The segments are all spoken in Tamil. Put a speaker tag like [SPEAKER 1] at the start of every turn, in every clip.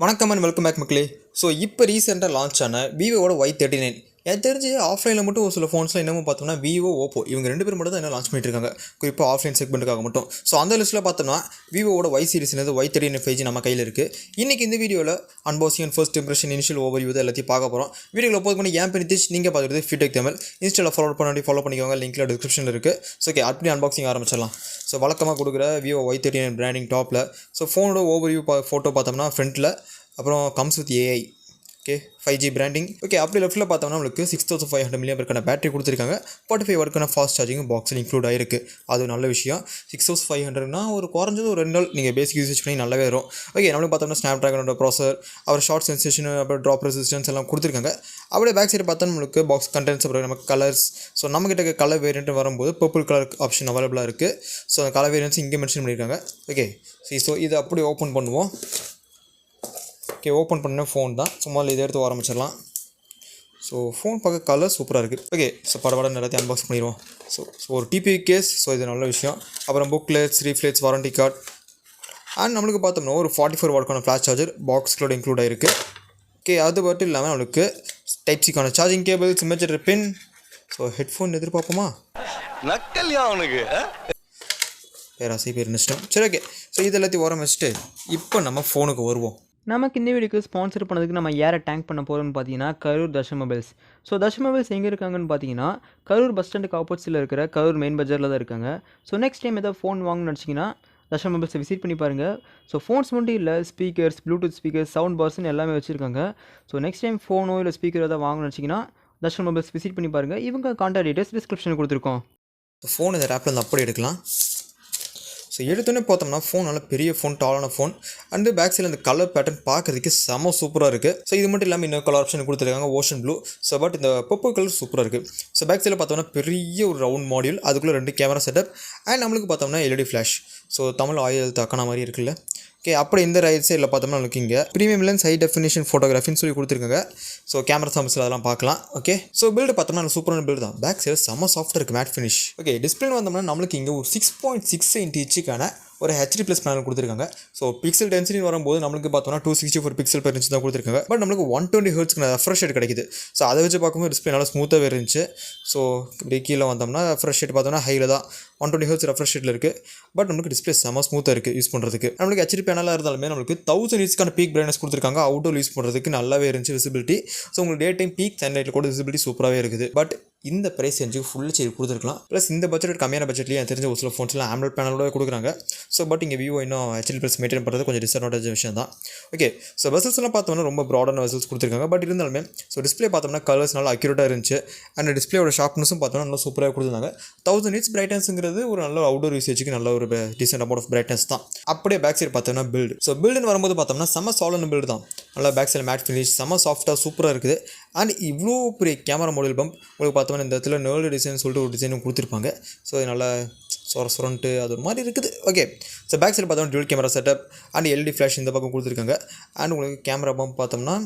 [SPEAKER 1] வணக்கம் அண்ட் வெல்கம் பேக் மக்களே. ஸோ இப்போ ரீசெண்டாக லான்ச் ஆன விவோட Y39 எனக்கு தெரிஞ்சு ஆஃப்லைனில் மட்டும் ஒரு சில ஃபோன்ஸ்லாம் இன்னமும் பார்த்தோம்னா விவோ ஓப்போ இவங்க ரெண்டு பேர் மட்டும் தான் என்ன லான்ச் பண்ணிட்டு இருக்காங்க, குறிப்பாக ஆஃப்லைன் செக்மெண்ட்டுக்காக மட்டும். ஸோ அந்த லிஸ்ட்டில் பார்த்தோம்னா விவோட Y சீரிஸ்லேருந்து Y39 5G நம்ம கையில் இருக்குது. இன்றைக்கி இந்த வீடியோவில் unboxing and first impression initial over view எல்லாத்தையும் பார்க்க போகிறோம். வீடியோவில் போது பண்ணி ஏன் நிதிஷ், நீங்கள் பார்த்துட்டு ஃபீட்பேக் தமிழ் இன்ஸ்டாவில் ஃபாலோ பண்ணிக்கோங்க, லிங்க்கில் டிஸ்கிரிப்ஷனில் இருக்குது. ஸோ ஓகே, அப்படி அன்பாக்சிங் ஆரம்பிச்சிடலாம். ஸோ வழக்கமாக கொடுக்குற விவோ Y39 பிராண்டிங் டாப்பில். ஸோ ஃபோனோட ஓவர் வியூ ஃபோட்டோ பார்த்தோம்னா ஃப்ரண்ட்டில், அப்புறம் comes with AI, okay 5G branding. Okay, அப்படி லெஃப்ட்டில் பார்த்தோம்னா நம்மளுக்கு 6500 mAh பேட்டரி கொடுத்துருக்காங்க. 45 வாட்க்கான ஃபாஸ்ட் சார்ஜிங் பாக்ஸில் இன்க்ளூட் ஆகிருக்கு. அது நல்ல விஷயம். 6500னா ஒரு குறைஞ்சது ஒரு 2 நாள் நீங்கள் பேசிக் யூசேஜ் பண்ணி நல்லாவே வரும். ஓகே, நம்மளுக்கு பார்த்தோம்னா ஸ்னாப் ட்ராகனோட ப்ராசர், அவர் ஷார்ட் சென்சேஷன், அப்புறம் ட்ராப் ரெசிஸ்டன்ஸ் எல்லாம் கொடுத்துருக்காங்க. அப்படியே பேக் சைடு பார்த்தா நம்மளுக்கு பாக்ஸ் கண்டென்ட்ஸ், அப்புறம் நமக்கு கலர்ஸ். ஸோ நம்மகிட்ட கலர் வேரியன்ட் வரும்போது பர்பிள் கலர் ஆப்ஷன் அவைலபிளாக இருக்குது. ஸோ அந்த கலர் வேரியன்ட்ஸ் இங்கே மென்ஷன் பண்ணியிருக்காங்க. ஓகே, ஸோ இதை அப்படி ஓப்பன் பண்ணுவோம். ஓகே, ஓப்பன் பண்ண ஃபோன் தான். சும்மா இதை எடுத்து ஆரம்பிச்சிடலாம். ஸோ ஃபோன் பார்க்க கலர் சூப்பராக இருக்குது. ஓகே, ஸோ படப்பட எல்லாத்தையும் அன்பாக்ஸ் பண்ணிடுவோம். ஸோ ஒரு டிபி கேஸ். ஸோ இது நல்ல விஷயம். அப்புறம் booklets, leaflets, warranty card. And நம்மளுக்கு பார்த்தோம்னா ஒரு 44 வாட்க்கான ஃப்ளாஷ் சார்ஜர் பாக்ஸ்களோட இன்க்ளூட் ஆகிருக்கு. ஓகே, அது மட்டும் இல்லாமல் நம்மளுக்கு டைப் சிக்கான சார்ஜிங் கேபிள்ஸ், மெஜர் பின். ஸோ ஹெட்ஃபோன் எதிர்பார்ப்போமா?
[SPEAKER 2] நக்கல்யா அவனுக்கு
[SPEAKER 1] பேராசி பேர் நிஷ்டம். சரி, ஓகே. ஸோ இது எல்லாத்தையும் ஓரம் வச்சுட்டு இப்போ நம்ம ஃபோனுக்கு வருவோம்.
[SPEAKER 3] நமக்கு இந்த வீடியோக்கு ஸ்பான்சர் பண்ணதுக்கு நம்ம யாரை டேங்க் பண்ண போகிறோம்னு பார்த்தீங்கன்னா Karur Darshan mobiles. So Darshan mobiles எங்கே இருக்காங்கன்னு பார்த்தீங்கன்னா கரூர் பஸ் ஸ்டாண்டுக்கு ஆப்போசிட்டில் இருக்கிற கரூர் மெயின் பஜாரில் தான் இருக்காங்க. ஸோ நெக்ஸ்ட் டைம் ஏதாவது ஃபோன் வாங்கணும்னு நினச்சிங்கன்னா தர்ஷன் மொபைல்ஸை விசிட் பண்ணி பாருங்கள். ஸோ ஃபோன்ஸ் மட்டும் இல்லை, ஸ்பீக்கர்ஸ், ப்ளூடூத் ஸ்பீக்கர்ஸ், சவுண்ட் பார்ஸ்னு எல்லாமே வச்சுருக்காங்க. ஸோ நெக்ஸ்ட் டைம் ஃபோனோ இல்லை ஸ்பீக்கர் ஏதாவது வாங்கணும்னு நினச்சிங்கன்னா தர்ஷன் மொபைல்ஸ் விசிட் பண்ணி பாருங்கள். இவங்க கான்டாக்ட் டீட்டெயில்ஸ் டிஸ்கிரிப்ஷனில் கொடுத்துருக்கோம்.
[SPEAKER 1] ஃபோன் இந்த ஆப்பில் வந்து அப்படி எடுக்கலாம். ஸோ எடுத்தோன்னே பார்த்தோம்னா ஃபோன் நல்ல பெரிய ஃபோன், டாலான ஃபோன். அண்டு பேக் சைடில் அந்த கலர் பேட்டர்ன் பார்க்குறதுக்கு செம சூப்பராக இருக்குது. ஸோ இது மட்டும் இல்லாமல் இன்னொரு கலர் ஆப்ஷன் கொடுத்துருக்காங்க, ஓஷன் ப்ளூ. ஸோ பட் இந்த பர்பிள் கலர் சூப்பராக இருக்குது. ஸோ பேக் சைடில் பார்த்தோம்னா பெரிய ஒரு ரவுண்ட் மாடியூல், அதுக்குள்ளே 2 கேமரா செட்டப். அண்ட் நம்மளுக்கு பார்த்தோம்னா LED flash. So Tamil oil Deccan மாதிரி இருக்குல்ல. ஓகே, அப்படி இந்த ரைட் சைடில் பார்த்தோம்னா நம்மளுக்கு இங்கே ப்ரீமியம் லென்ஸ் ஹை டெஃபினிஷன் ஃபோட்டோகிராஃபின்னு சொல்லி கொடுத்துருக்காங்க. ஸோ கேமரா சாம்பிள்ஸில் அதெல்லாம் பார்க்கலாம். ஓகே, ஸோ பில்டு பார்த்தோம்னா சூப்பரான பில்டு தான். பேக் சைடு செம்ம சாஃப்டாக இருக்குது, மேட் ஃபினிஷ். ஓகே, டிஸ்பிளே வந்தோம்னா நம்மளுக்கு இங்கே ஒரு 6.6 இன்ச்சுக்கான ஒரு HD+ பேனல் கொடுத்துருக்காங்க. ஸோ பிக்சல் டென்சிட்டி வரும்போது நம்மளுக்கு பார்த்தோம்னா 264 பிக்சல் பெர் இன்ச் தான் கொடுத்துருக்காங்க. பட் நம்மளுக்கு 120 ஹெர்ட்ஸ்க்கு ரெஃப்ரெஷ் ரேட் கிடைக்குது. ஸோ அதை வச்சு பார்க்கும்போது டிஸ்பிளே நல்லா ஸ்மூத்தாகவே இருந்துச்சு. ஸோ இப்படி கீழே வந்தோம்னா ரெஃப்ரெஷ் ரேட் பார்த்தோம்னா ஹையில் தான் 120 ஹெர்ட்ஸ் ரெஃப்ரெஷ் ரேட்டில் இருக்குது. பட் நம்மளுக்கு டிஸ்பிளே செம்ம ஸ்மூத்தாக இருக்குது யூஸ் பண்ணுறதுக்கு. நம்மளுக்கு HD பேனலாக இருந்தாலுமே நம்மளுக்கு 1000 நிட்ஸ்க்கான பீக் பிரைட்னஸ் கொடுத்துருக்காங்க. அவுட்டோர் யூஸ் பண்ணுறதுக்கு நல்லாவே இருந்துச்சு விசிபிலிட்டி. ஸோ உங்களுக்கு டே டைம் பீக் சன்லைட்டில் கூட விசிபிலிட்டி சூப்பராகவே இருக்குது. பட் இந்த ப்ரைஸ் ரேஞ்சுக்கு ஃபுல் சரி கொடுத்துருக்கலாம். ப்ளஸ் இந்த பட்ஜெட் கம்மியான பட்ஜெட்லேயே எனக்கு தெரிஞ்ச ஒரு சில ஃபோன்ஸ்லாம் AMOLED பேனலோட கொடுக்குறாங்க. ஸோ பட் இங்கே விவோ இன்னும் HD+ மெயின்டைன் பண்ணுறது கொஞ்சம் டிஸ்அட்வான்டேஜ் விஷயம் தான். ஓகே, ஸோ வெசல்ஸ்லாம் பார்த்தோம்னா ரொம்ப ப்ராடான வெசல்ஸ் கொடுத்துருக்காங்க. பட் இருந்தாலுமே ஸோ டிஸ்பிளே பார்த்தோம்னா கலர்ஸ் நல்லா அக்யூரேட்டாக இருந்துச்சு. அண்ட் டிஸ்பிளேயோட ஷார்ப்னஸும் பார்த்தோம்னா நல்லா சூப்பராக கொடுத்துருந்தாங்க. 1000 நிட்ஸ் பிரைட்னஸ்ங்கிறது ஒரு நல்ல அவுட்டோர் யூசேஜுக்கு நல்ல ஒரு டீசென்ட் அமௌண்ட் ஆஃப் பிரைட்னஸ் தான். அப்படியே பேக் சைடு பார்த்தோம்னா பில்டு. ஸோ பில்டுன்னு வரும்போது பார்த்தோம்னா செம்ம சாலிட் பில்டு தான். நல்லா பேக் சைடு மேட் ஃபினிஷ், செம்ம சாஃப்டாக சூப்பராக இருக்குது. அண்ட் இவ்வளோ பெரிய கேமரா மாடியூல் பம்ப் உங்களுக்கு பார்த்தோம்னா இந்த இடத்துல நேர்டு டிசைன் சொல்லிட்டு ஒரு டிசைனும் கொடுத்துருப்பாங்க. ஸோ நல்லா சொரண்ட்டு அது ஒரு மாதிரி இருக்குது. ஓகே, ஸோ பேக் சைடு பார்த்தோம்னா twelve camera setup and LED flash இந்த பக்கம் கொடுத்துருக்காங்க. அண்ட் உங்களுக்கு கேமரா பம்ப் பார்த்தோம்னா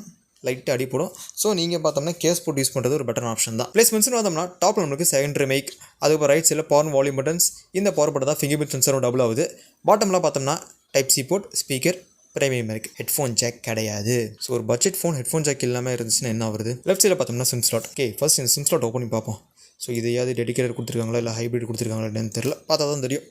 [SPEAKER 1] லைட்டாக அடிப்படும். ஸோ நீங்கள் பார்த்தோம்னா கேஸ் போட்டு யூஸ் பண்ணுறது ஒரு பெட்டர் ஆப்ஷன் தான். பிளேஸ்மெண்ட்ஸ்னு பார்த்தோம்னா டாப்பில் நம்மளுக்கு செகண்டரி மைக், அதுக்கப்புறம் ரைட் சைடில் பவர் வால்யூம் பட்டன்ஸ். இந்த பவர் பட்டன் தான் ஃபிங்கர் பிரிண்ட் சென்சரும் டபுள் ஆகுது. பாட்டமில் பார்த்தோம்னா டைப் சி போர்ட், ஸ்பீக்கர், பிரைமியம் இருக்குது. ஹெட்ஃபோன் ஜாக் கிடையாது. ஸோ ஒரு பட்ஜெட் ஃபோன் ஹெட்ஃபோன் ஜாக் இல்லாமல் இருந்துச்சுன்னா என்ன வருது? லெஃப்ட் சைடில் பார்த்தோம்னா சிம் ஸ்லாட். ஓகே, ஃபர்ஸ்ட் இந்த சிம் ஸ்லாட் ஓப்பன் பண்ணி பார்ப்போம். ஸோ இதையாவது டெடிகேட்டட் கொடுத்துருக்காங்களா இல்லை ஹைப்ரிட் கொடுத்துருக்காங்களா என்னன்னு தெரியல, பார்த்தா தான் தெரியும்.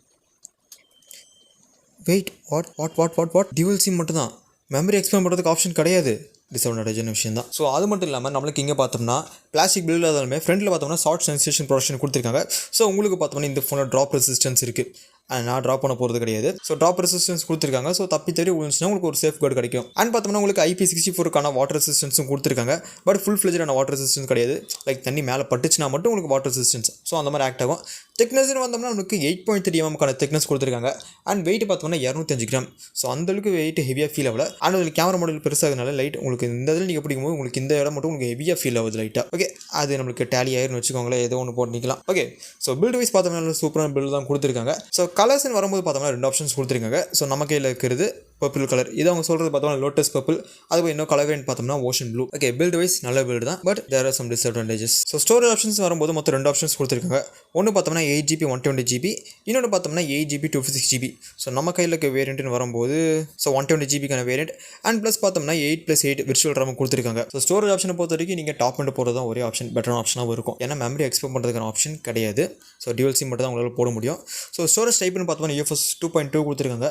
[SPEAKER 1] வெயிட், வாட் டியூவல் சிம் மட்டும் தான், மெமரி எக்ஸ்பேண்ட் பண்ணுறதுக்கு ஆப்ஷன் கிடையாது. டிஸ்அட்வான்டேஜான விஷயம் தான். ஸோ அது மட்டும் இல்லாமல் நம்மளுக்கு இங்கே பார்த்தோம்னா பிளாஸ்டிக் பில்டில் இருந்தாலுமே ஃப்ரண்ட்டில் பார்த்தோம்னா ஷார்ட் சென்சேஷன் ப்ரொடக்ஷன் கொடுத்துருக்காங்க. ஸோ உங்களுக்கு பார்த்தோம்னா இந்த ஃபோனில் ட்ராப் ரெசிஸ்டன்ஸ் இருக்குது. நான் ட்ராப் பண்ண போகிறது கிடையாது. ஸோ ட்ராப் ரெசிஸ்டன்ஸ் கொடுத்துருக்காங்க. ஸோ தப்பி தெரிய விழுந்துச்சுன்னா உங்களுக்கு ஒரு சேஃப் கார்டு கிடைக்கும். அண்ட் பார்த்தோம்னா உங்களுக்கு IP64க்கான வாட்டர் ரெசிஸ்டன்ஸும் கொடுத்துருக்காங்க. பட் ஃபுல் ஃப்ளெஜ்டான வாட்டர் ரெசிஸ்டன்ஸ் கிடையாது. லைக் தண்ணி மேலே பட்டுச்சுன்னா மட்டும் உங்களுக்கு வாட்டர் ரெசிஸ்டன்ஸ். ஸோ அந்த மாதிரி ஆக்ட் ஆகும். திக்னஸ்னு வந்தோம்னா நமக்கு 8.3 mm திக்னஸ் கொடுத்துருக்காங்க. அண்ட் வெயிட் பார்த்தோம்னா 205 கிராம். ஸோ அந்தளவுக்கு வெயிட் ஹெவியாக ஃபீல் ஆகல. அண்ட் உங்களுக்கு கேமரா மாடல் பெருசாகனால லைட் உங்களுக்கு இந்த இதில் நீங்கள் பிடிக்கும்போது உங்களுக்கு இந்த இடம் மட்டும் உங்களுக்கு ஹெவியாக ஃபீல் ஆகுது லைட்டாக. ஓகே, அது நம்மளுக்கு டேலி ஆயிருன்னு வச்சுக்கோங்களேன், ஏதோ ஒன்று போட்டுக்கலாம். ஓகே, ஸோ பில்டு வைஸ் பார்த்தோம்னா சூப்பரான பில்டு தான் கொடுத்துருக்காங்க. ஸோ கலர்ஸ்னு வரும்போது பார்த்தோம்னா 2 ஆப்ஷன்ஸ் கொடுத்துருக்காங்க. ஸோ நம்ம கையில் இருக்கிறது பர்பிள் கலர். இது அவங்க சொல்கிறது பார்த்தோம்னா லோட்டஸ் பர்பிள். அதுக்கு இன்னும் கலர் வேரியன்ட் பார்த்தோம்னா ocean blue. Okay, build wise நல்ல பில்டு தான், but there are some disadvantages. So storage options வரும்போது மொத்தம் 2 ஆப்ஷன்ஸ் கொடுத்துருக்காங்க. ஒன்று பார்த்தோம்னா 8GB 120GB, இன்னொன்று பார்த்தோம்னா 8GB 256GB. ஸோ நம்ம கையில் இருக்க வேரியன்ட்னு வரும்போது ஸோ 120GBக்கான வேரியன்ட் அண்ட் ப்ளஸ் பார்த்தோம்னா 8+8 விர்ச்சுவல் RAM கொடுத்துருக்காங்க. ஸோ ஸ்டோரேஜ் ஆப்ஷனை பொறுத்த வரைக்கும் நீங்கள் டாப் அண்ட் போகிறது தான் ஒரே ஆப்ஷன், பெட்டரான ஆப்ஷனாகவும் இருக்கும். ஏன்னா மெமரி எக்ஸ்போர்ட் பண்ணுறதுக்கான ஆப்ஷன் கிடையாது. ஸோ டியூவல் சிம் மட்டும் தான் உங்களால் போட முடியும். ஸோ ஸ்டோரேஜ் டைப்னு பார்த்தோம்னா UFS 2.2 கொடுத்துருக்காங்க.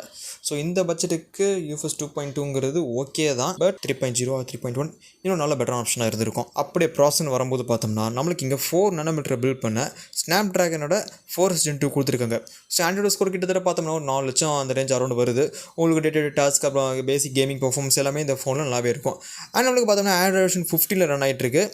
[SPEAKER 1] ஸோ இந்த பட்ஜெட்டுக்கு UFS 2.2ங்கிறது ஓகே தான், பட் 3.0 3.1 இன்னும் நல்ல பெட்டரான ஆப்ஷனாக இருந்திருக்கும். அப்படியே ப்ராசஸ்னு வரும்போது பார்த்தோம்னா நம்மளுக்கு இங்கே 4nm பில்ட் பண்ண ஸ்னாப் ட்ராகனோட 4 Gen 2 கொடுத்துருக்காங்க. ஸோ ஆண்ட்ராய்டு ஸ்கோர் கிட்டத்தட்ட பார்த்தோம்னா ஒரு 4 லட்சம் அந்த ரேஞ்ச் அரௌண்ட் வருது. உங்களுக்கு டே டு டே டாஸ்க் அப்புறம் பேசிக் கேமிங் பர்ஃபார்மன்ஸ் எல்லாமே இந்த ஃபோனில் நல்லாவே இருக்கும். அண்ட் நம்மளுக்கு பார்த்தோம்னா ஆண்ட்ராய்டு வெர்ஷன் 15 ரன் ஆகிட்டு இருக்கு.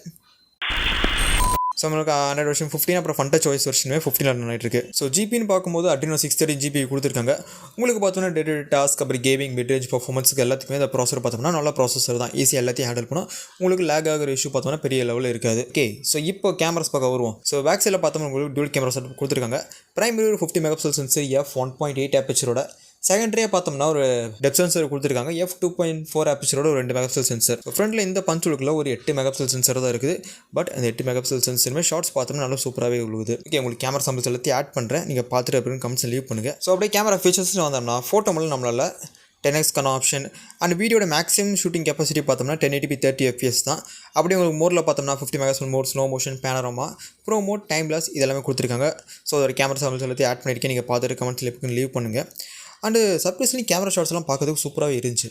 [SPEAKER 1] ஸோ நம்மளுக்கு ஆண்ட்ராய்டு வெர்ஷன் 15 அப்புறம் ஃபன் டச் OS வெர்ஷனுமே 15 ரன் ஆகிட்டு இருக்கு. ஸோ ஜிபின்னு பார்க்கும்போது Adreno 630GB கொடுத்துருக்காங்க. உங்களுக்கு பார்த்தோம்னா டே டு டே டாஸ்க் அப்புறம் கேமிங் மிட்ரேஞ்ச் பர்ஃபார்மன்ஸுக்கு எல்லாத்துக்குமே இந்த ப்ராசர் பார்த்தோம்னா நல்ல ப்ராசஸர் தான், ஈஸியாக எல்லாத்தையும் ஹேண்டில் பண்ணும். உங்களுக்கு லேக் ஆகிற இஷ்யூ பார்த்தோம்னா பெரிய லெவலில் இருக்காது. ஓகே, ஸோ இப்போ கேமராஸ் பார்க்க வருவோம். ஸோ பேக் சைடில் பார்த்தோம்னா உங்களுக்கு டூல் கேமரா செட் கொடுத்துருக்காங்க. பிரைமரி 50 மெகாபிக்சல் சென்சர் f1.8 ஆப்பர்ச்சரோட, செகண்டரியாக பார்த்தோம்னா ஒரு டெப்த் சென்சர் கொடுத்துருக்காங்க f2.4 ஆப்பர்ச்சரோட ஒரு 2 மெகாபிக்சல் சென்சர். ஃப்ரண்ட்டில் இந்த பஞ்சுலுக்குள்ள ஒரு 8 மெகாபிக்சல் சென்சர் தான் இருக்குது. பட் அந்த 8 மெகாபிக்சல் சென்சருமே ஷார்ட்ஸ் பார்த்தோம்னா நல்லா சூப்பராகவே உள்ளது. ஓகே, உங்களுக்கு கேமரா சாம்பிள்ஸ் எல்லாத்தையும் ஆட் பண்ணுறேன், நீங்கள் பார்த்துட்டு அப்படின்னு கமெண்ட்ஸ் லீவ் பண்ணுங்கள். ஸோ அப்படியே கேமரா ஃபீச்சர்ஸ் வந்தோம்னா ஃபோட்டோ மூலம் நம்மளால் 10x ஆப்ஷன் அண்ட் வீடியோட மேக்ஸிமம் ஷூட்டிங் கெப்பாசிட்டி பார்த்தோம்னா 1080p 30fps தான். அப்படியே உங்களுக்கு மோடில் பார்த்தோம்னா 50 megapixel mode, slow motion, panorama, pro mode, time lapse இதெல்லாமே கொடுத்துருக்காங்க. ஸோ ஒரு கேமரா சாம்பிள்ஸ் எல்லாத்தையும் ஆட் பண்ணியிருக்கேன், நீங்கள் பார்த்துட்டு கமெண்ட்ஸ் லீவ் பண்ணுங்கள். அண்டு சர்ப்ரைஸ்லி கேமரா ஷாட்ஸ்லாம் பார்க்கறதுக்கு சூப்பராகவே இருந்துச்சு.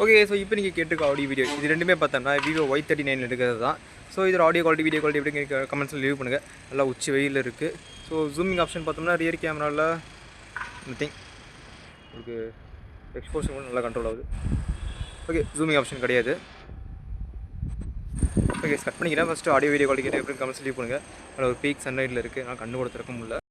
[SPEAKER 1] ஓகே, ஸோ இப்போ நீங்கள் கேட்டுருக்க ஆடியோ வீடியோ இது ரெண்டுமே பார்த்தோம்னா Vivo Y39 எடுக்கிறது தான். ஸோ இதோட ஆடியோ குவாலிட்டி வீடியோ குவாலிட்டி எப்படி கமெண்ட்ஸில் லீவ் பண்ணுங்கள். நல்லா உச்சி வெயில் இருக்குது. ஸோ ஜூமிங் ஆப்ஷன் பார்த்தோம்னா ரியர் கேமராவில் நத்திங், உங்களுக்கு எக்ஸ்போஷன் கூட நல்லா கண்ட்ரோல் ஆகுது. ஓகே, ஜூமிங் ஆப்ஷன் கிடையாது. ஓகே, கட் பண்ணிக்கிறேன். ஃபஸ்ட்டு ஆடியோ வீடியோ குவாலிட்டி கேட்டு எப்படி கமெண்ட்ஸ் லீவ் பண்ணுங்கள். அதில் ஒரு பீக் சன்லைட்டில் இருக்குது, நான் கண்ணு கூட திறக்க முடியல.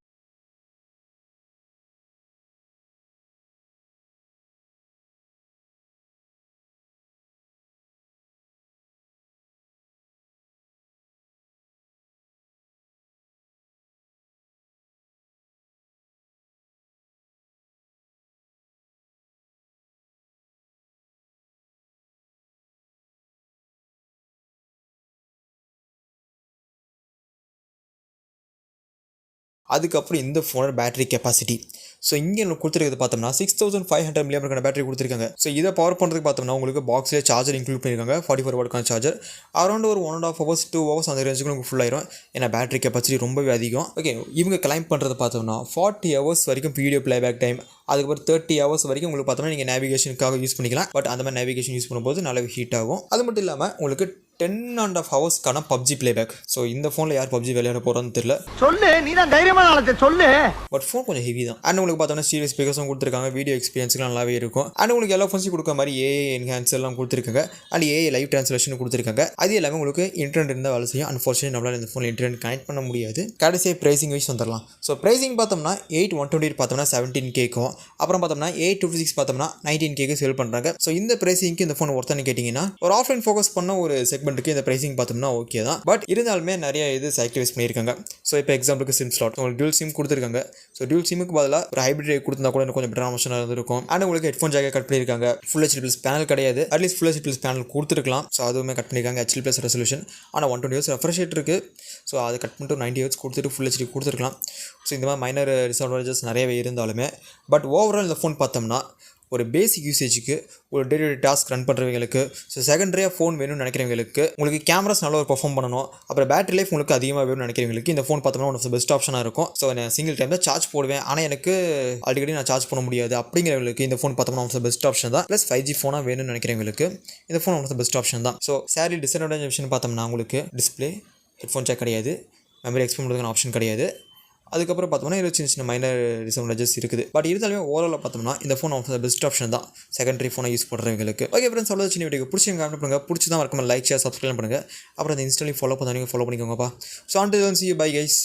[SPEAKER 1] அதுக்கப்புறம் இந்த ஃபோனோட பேட்டரி கெப்பாசிட்டி. ஸோ இங்கே கொடுத்துருக்கிறது பார்த்தோம்னா 6500 mAh பேட்டரி கொடுத்துருக்காங்க. ஸோ இதை பவர் பண்ணுறதுக்கு பார்த்தோம்னா உங்களுக்கு பாக்ஸில் சார்ஜர் இன்க்ளூட் பண்ணியிருக்காங்க. 44 வாட்க்கான சார்ஜர். அரௌண்ட் ஒரு 1.5 hours 2 hours அந்த ரேஞ்சுக்கு உங்களுக்கு ஃபுல் ஆயிரும். ஏன்னா பேட்டரி கெப்பாசிட்டி ரொம்பவே அதிகம். ஓகே, இவங்க கிளைம் பண்ணுறது பார்த்தோம்னா 40 hours வரைக்கும் வீடியோ ப்ளேபேக் டைம், அதுக்கப்புறம் 30 hours வரைக்கும் உங்களுக்கு பார்த்தோம்னா நீங்கள் நேவிகேஷனுக்காக யூஸ் பண்ணிக்கலாம். பட் அந்த மாதிரி நேவிகேஷன் யூஸ் பண்ணும்போது நல்லாவே ஹீட் ஆகும். அது மட்டும் இல்லாமல் உங்களுக்கு 10.5 hours PUBG பிளேபேக். ஸோ இந்த ஃபோனில் யார் PUBG விளையாட போகிறோன்னு தெரியல.
[SPEAKER 4] சொல்லு, நீ தான் தைரியமான ஆளத்தை சொல்லு.
[SPEAKER 1] பட் ஃபோன் கொஞ்சம் ஹெவி தான். அண்ட் உங்களுக்கு பார்த்தோம்னா ஸ்டீரியோ ஸ்பீக்கர்ஸும் கொடுத்துருக்காங்க. வீடியோ எக்ஸ்பீரியன்ஸ்லாம் நல்லாவே இருக்கும். அண்ட் உங்களுக்கு எல்லா ஃபோன்ஸும் கொடுக்க மாதிரி ஏஐ என்ஹான்ஸ் எல்லாம் கொடுத்துருக்காங்க. அண்ட் ஏஐ லைவ் ட்ரான்ஸ்லேஷன் கொடுத்துருக்காங்க. அது எல்லாமே உங்களுக்கு இன்டர்நெட் இருந்தால் வேலை செய்யும். அன்ஃபார்ச்சுனேட் நம்மளால் இந்த ஃபோனில் இன்டர்நெட் கனெக்ட் பண்ண முடியாது. கடைசியாக ப்ரைசிங் வைஸ் வந்துடலாம். ஸோ ப்ரைசிங் பார்த்தோம்னா 8/128 பார்த்தோம்னா 17Kக்கும், அப்புறம் பார்த்தோம்னா 8/256 பார்த்தோம்னா 19Kக்கு சேல் பண்ணுறாங்க. ஸோ இந்த ப்ரைசிங்க்கு இந்த ஃபோன் ஒருத்தன்னு கேட்டிங்கன்னா ஒரு ஆஃப்லைன் ஃபோக்கஸ் பண்ண ஒரு செக்மெண்ட்டுக்கு இந்த ப்ரைசிங் பார்த்தோம்னா ஓகே தான். பட் இருந்தாலுமே நிறைய இது சாக்ரிஃபைஸ் பண்ணியிருக்காங்க. ஸோ இப்போ எக்ஸாம்பிளுக்கு சிம் ஸ்லாட் உங்களுக்கு டியூல் சிம் கொடுத்துருக்காங்க. ஸோ டியூல் சிமுக்கு பதிலாக ஒரு ஹைப்ரிட் கொடுத்தா கூட கொஞ்சம் பெட்டர் ஆப்ஷனாக இருந்திருக்கும். அண்ட் உங்களுக்கு ஹெட்ஃபோன் ஜாக்கெட் கட் பண்ணியிருக்காங்க. ஃபுல் HD+ பேனல் கிடையாது, அட்லீஸ்ட் ஃபுல் HD+ பேனல் கொடுத்துருக்கலாம். ஸோ அதுவுமே கட் பண்ணியிருக்காங்க. HD+ resolution. ஆனால் 120 Hz ரெஃப்ரெஷ் ரேட் இருக்குது. ஸோ அதை கட் பண்ணிட்டு 90 Hz கொடுத்துட்டு ஃபுல் HD கொடுத்துருக்கலாம். ஸோ இந்த மாதிரி மைனர் டிஸ்அட்வான்டேஜஸ் நிறையவே இருந்தாலுமே பட் ஓவரால் இந்த ஃபோன் பார்த்தோம்னா ஒரு பேசிக் யூசேஜுக்கு, ஒரு day to day task run பண்ணுறவங்களுக்கு, ஸோ செகண்டரியாக ஃபோன் வேணும்னு நினைக்கிறவங்களுக்கு, உங்களுக்கு கேமராஸ் நல்லா ஒரு பர்ஃபார்ம் பண்ணணும், அப்புறம் பேட்டரி லைஃப் உங்களுக்கு அதிகமாக வேணும்னு நினைக்கிறவங்களுக்கு இந்த ஃபோன் பார்த்தோம்னா ஒன் ஆஃப் த பெஸ்ட் ஆப்ஷனாக இருக்கும். ஸோ நான் சிங்கிள் டைம் தான் சார்ஜ் போடுவேன், ஆனால் எனக்கு அடிக்கடி நான் சார்ஜ் பண்ண முடியாது அப்படிங்கிறவங்களுக்கு இந்த ஃபோன் பார்த்தோம்னா one of the best option தான். ப்ளஸ் 5G ஃபோனாக வேணும்னு நினைக்கிறவங்களுக்கு இந்த phone one of the best option தான். ஸோ சாரி டிஸ்அட்வான்டேஜ் ஆப்ஷன் பார்த்தோம்னா உங்களுக்கு டிஸ்பிளே, ஹெட்ஃபோன் ஜாக் கிடையாது, மெமரி எக்ஸ்பேண்ட் பண்ணுறதுக்கான ஆப்ஷன் கிடையாது. அதுக்கப்புறம் பார்த்தோம்னா இது சின்ன சின்ன மைனர் டிஸ்அட்வான்டேஜஸ் இருக்குது. பட் இருந்தாலுமே ஓவரால் பார்த்தோம்னா இந்த phone of the best option தான் செகண்டரி ஃபோனை யூஸ் பண்ணுறவங்களுக்கு. ஓகே ஃப்ரெண்ட்ஸ், அவ்வளோ சின்ன வீடியோ பிடிச்சிங்க கமெண்ட் பண்ணுங்கள். பிடிச்சி தான் மறக்காம லைக், ஷேர், சப்ஸ்கிரைப் பண்ணுங்கள். அப்புறம் அந்த இன்ஸ்டாலையும் ஃபாலோ பண்ணிக்கோங்கப்பா. So until then see you, bye guys.